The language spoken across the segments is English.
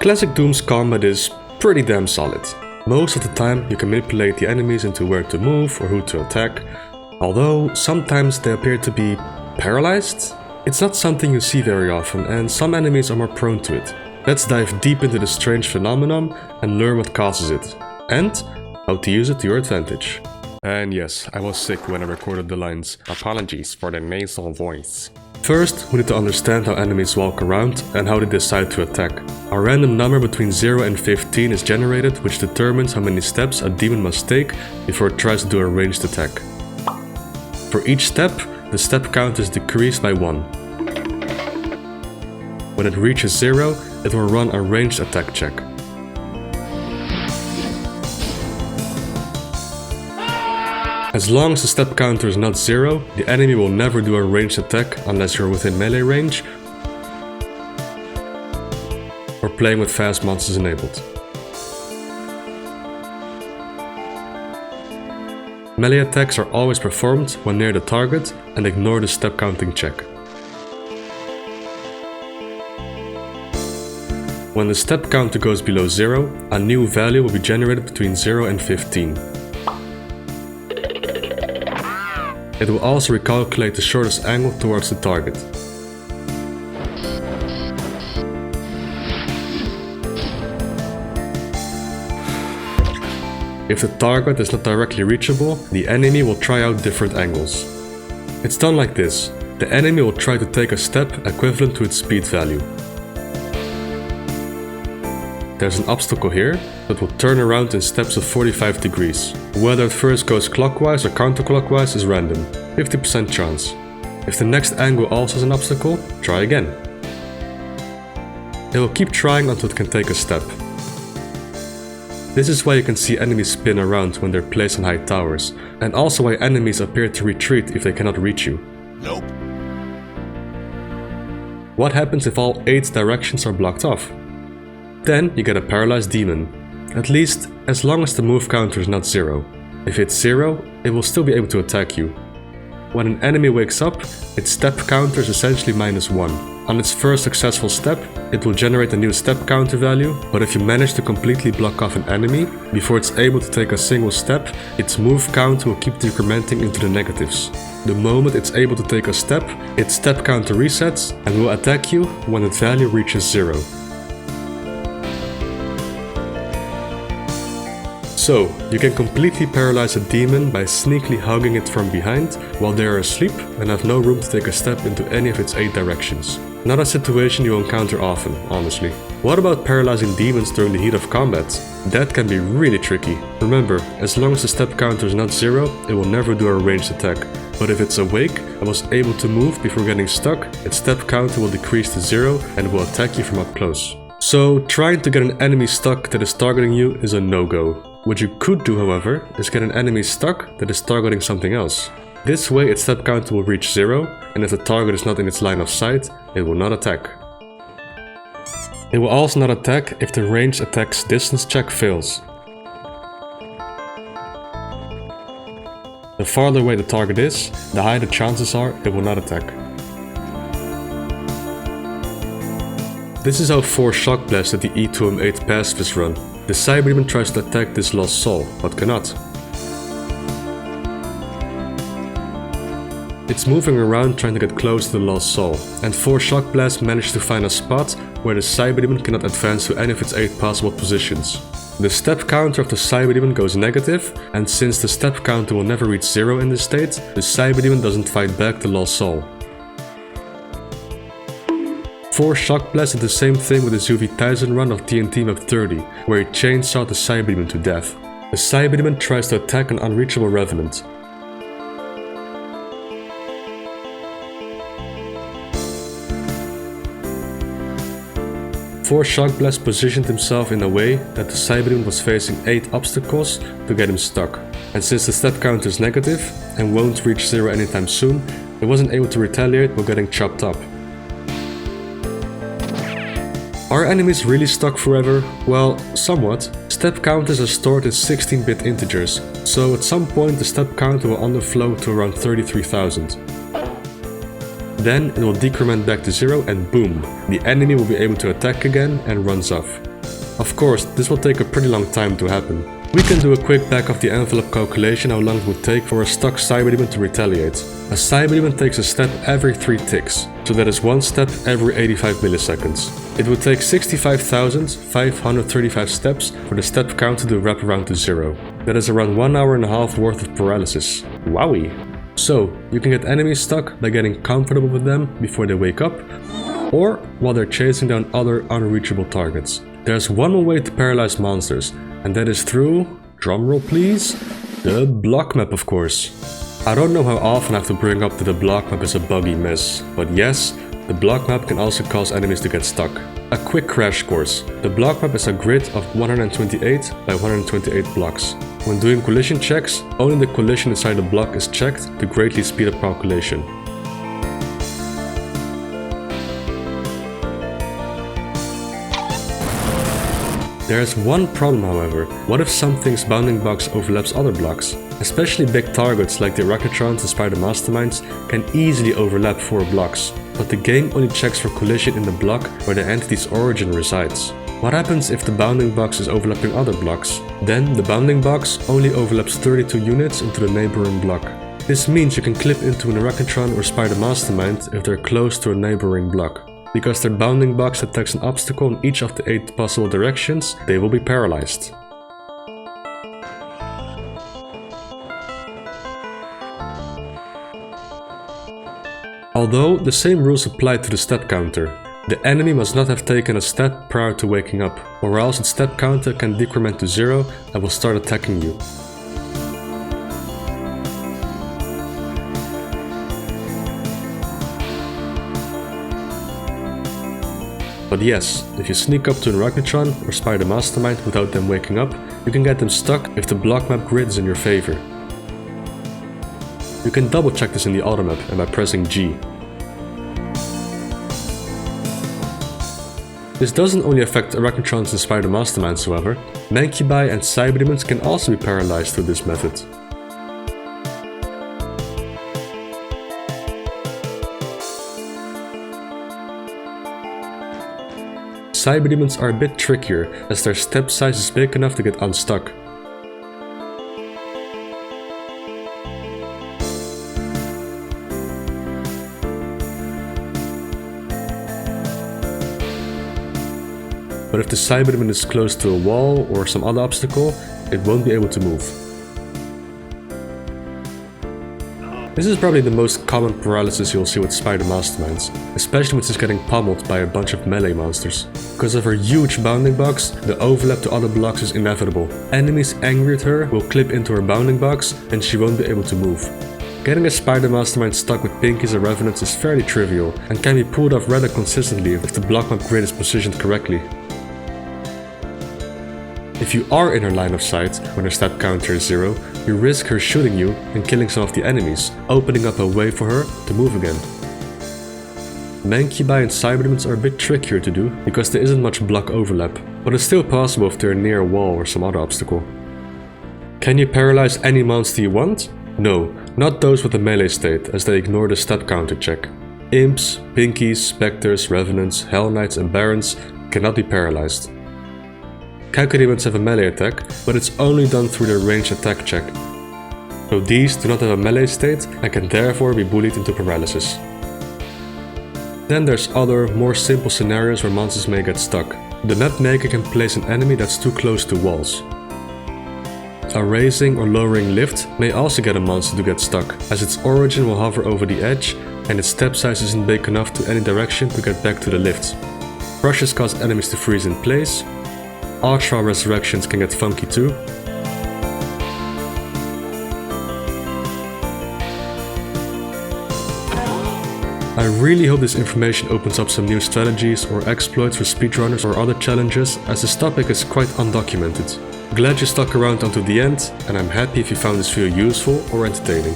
Classic Doom's combat is pretty damn solid. Most of the time you can manipulate the enemies into where to move or who to attack, although sometimes they appear to be paralyzed. It's not something you see very often, and some enemies are more prone to it. Let's dive deep into the strange phenomenon and learn what causes it, and how to use it to your advantage. And yes, I was sick when I recorded the lines. Apologies for the nasal voice. First, we need to understand how enemies walk around and how they decide to attack. A random number between 0 and 15 is generated, which determines how many steps a demon must take before it tries to do a ranged attack. For each step, the step count is decreased by 1. When it reaches 0, it will run a ranged attack check. As long as the step counter is not 0, the enemy will never do a ranged attack unless you're within melee range or playing with fast monsters enabled. Melee attacks are always performed when near the target and ignore the step counting check. When the step counter goes below 0, a new value will be generated between 0 and 15. It will also recalculate the shortest angle towards the target. If the target is not directly reachable, the enemy will try out different angles. It's done like this. The enemy will try to take a step equivalent to its speed value. There's an obstacle here that will turn around in steps of 45 degrees. Whether it first goes clockwise or counterclockwise is random, 50% chance. If the next angle also has an obstacle, try again. It will keep trying until it can take a step. This is why you can see enemies spin around when they're placed on high towers, and also why enemies appear to retreat if they cannot reach you. Nope. What happens if all 8 directions are blocked off? Then you get a paralyzed demon, at least as long as the move counter is not 0. If it's 0, it will still be able to attack you. When an enemy wakes up, its step counter is essentially -1. On its first successful step, it will generate a new step counter value, but if you manage to completely block off an enemy before it's able to take a single step, its move count will keep decrementing into the negatives. The moment it's able to take a step, its step counter resets and will attack you when its value reaches 0. So, you can completely paralyze a demon by sneakily hugging it from behind while they are asleep and have no room to take a step into any of its 8 directions. Not a situation you encounter often, honestly. What about paralyzing demons during the heat of combat? That can be really tricky. Remember, as long as the step counter is not 0, it will never do a ranged attack. But if it's awake and was able to move before getting stuck, its step counter will decrease to 0 and will attack you from up close. So, trying to get an enemy stuck that is targeting you is a no-go. What you could do, however, is get an enemy stuck that is targeting something else. This way its step counter will reach 0, and if the target is not in its line of sight, it will not attack. It will also not attack if the ranged attack's distance check fails. The farther away the target is, the higher the chances are it will not attack. This is how 4 shock blasts at the E2M8 pacifist run. The Cyberdemon tries to attack this lost soul, but cannot. It's moving around trying to get close to the lost soul, and 4 shock blasts manage to find a spot where the Cyberdemon cannot advance to any of its 8 possible positions. The step counter of the Cyberdemon goes negative, and since the step counter will never reach 0 in this state, the Cyberdemon doesn't fight back the lost soul. 4 shock blasts did the same thing with his UV Tyson run of TNT MAP30, where he chainsawed the Cyberdemon to death. The Cyberdemon tries to attack an unreachable revenant. Four shock blasts positioned himself in a way that the Cyberdemon was facing 8 obstacles to get him stuck. And since the step count is negative and won't reach 0 anytime soon, it wasn't able to retaliate while getting chopped up. Are enemies really stuck forever? Well, somewhat. Step counters are stored in 16-bit integers, so at some point the step counter will underflow to around 33,000. Then it will decrement back to 0 and boom, the enemy will be able to attack again and runs off. Of course, this will take a pretty long time to happen. We can do a quick back of the envelope calculation how long it would take for a stuck Cyberdemon to retaliate. A Cyberdemon takes a step every 3 ticks, so that is 1 step every 85 milliseconds. It would take 65,535 steps for the step counter to wrap around to 0. That is around 1 hour and a half worth of paralysis. Wowie! So, you can get enemies stuck by getting comfortable with them before they wake up, or while they're chasing down other unreachable targets. There's one more way to paralyze monsters, and that is through, drumroll please, the block map of course. I don't know how often I have to bring up that the block map is a buggy mess, but yes, the block map can also cause enemies to get stuck. A quick crash course. The block map is a grid of 128 by 128 blocks. When doing collision checks, only the collision inside the block is checked to greatly speed up calculation. There is one problem however. What if something's bounding box overlaps other blocks? Especially big targets like the Rocketrons and Spider Masterminds can easily overlap 4 blocks, but the game only checks for collision in the block where the entity's origin resides. What happens if the bounding box is overlapping other blocks? Then the bounding box only overlaps 32 units into the neighboring block. This means you can clip into an Rocketron or Spider Mastermind if they're close to a neighboring block. Because their bounding box detects an obstacle in each of the 8 possible directions, they will be paralyzed. Although the same rules apply to the step counter. The enemy must not have taken a step prior to waking up, or else its step counter can decrement to 0 and will start attacking you. But yes, if you sneak up to a Rocketron or Spider Mastermind without them waking up, you can get them stuck if the block map grid is in your favor. You can double check this in the auto map and by pressing G. This doesn't only affect Rocketron's and Spider Masterminds however, Mancubi and Cyberdemons can also be paralyzed through this method. Cyberdemons are a bit trickier as their step size is big enough to get unstuck. But if the Cyberdemon is close to a wall or some other obstacle, it won't be able to move. This is probably the most common paralysis you'll see with Spider Masterminds, especially when she's getting pummeled by a bunch of melee monsters. Because of her huge bounding box, the overlap to other blocks is inevitable. Enemies angry at her will clip into her bounding box and she won't be able to move. Getting a Spider Mastermind stuck with Pinkies or Revenants is fairly trivial and can be pulled off rather consistently if the block map grid is positioned correctly. If you are in her line of sight when her step counter is 0, you risk her shooting you and killing some of the enemies, opening up a way for her to move again. Mancubi and Cyberdemons are a bit trickier to do because there isn't much block overlap, but it's still possible if they're near a wall or some other obstacle. Can you paralyze any monster you want? No, not those with a melee state as they ignore the step counter check. Imps, Pinkies, Spectres, Revenants, Hell Knights and Barons cannot be paralyzed. Cacodemons have a melee attack, but it's only done through their ranged attack check. So these do not have a melee state and can therefore be bullied into paralysis. Then there's other, more simple scenarios where monsters may get stuck. The map maker can place an enemy that's too close to walls. A raising or lowering lift may also get a monster to get stuck, as its origin will hover over the edge and its step size isn't big enough to any direction to get back to the lift. Crushes cause enemies to freeze in place. Ultra resurrections can get funky too. I really hope this information opens up some new strategies or exploits for speedrunners or other challenges, as this topic is quite undocumented. Glad you stuck around until the end, and I'm happy if you found this video useful or entertaining.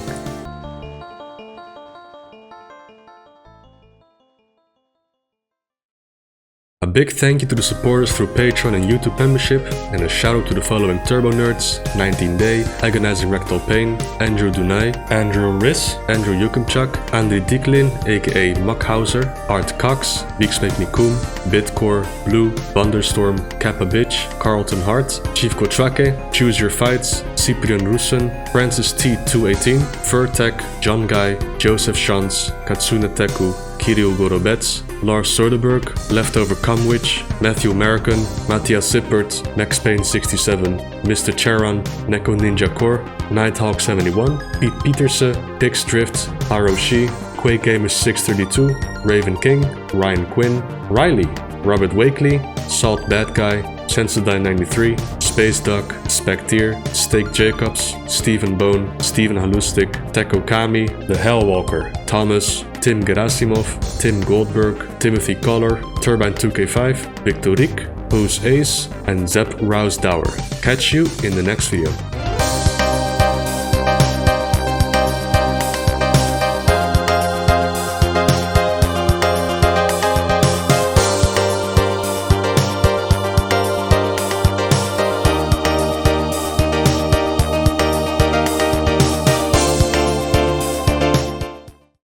A big thank you to the supporters through Patreon and YouTube membership, and a shout out to the following Turbo Nerds: 19 Day, Agonizing Rectal Pain, Andrew Dunay, Andrew Riss, Andrew Yukumchuk, Andy Dieklin aka Muckhauser, Art Cox, Beaksmake Nikum, Bitcore, Blue, Thunderstorm, Kappa Bitch, Carlton Hart, Chief Kotrake, Choose Your Fights, Cyprian Russen, Francis T218, Furtek, John Guy, Joseph Shantz, Katsune Teku, Kirill Gorobets, Lars Soderberg, Leftover Cumwitch, Matthew American, Matthias Sippert, Max Payne 67, Mr. Charon, Neko Ninja Core, Nighthawk 71, Pete Peterse, Pix Drift, Haroshi, Quake Gamers 632, Raven King, Ryan Quinn, Riley, Robert Wakely, Salt Bad Guy, Sensodyne 93, Space Duck, Spectier, Steak Jacobs, Stephen Bone, Stephen Halustic, Teko Kami, The Hellwalker, Thomas, Tim Gerasimov, Tim Goldberg, Timothy Collar, Turbine 2K5, Victor Rick, Booze Ace, and Zep Rouse Dower. Catch you in the next video.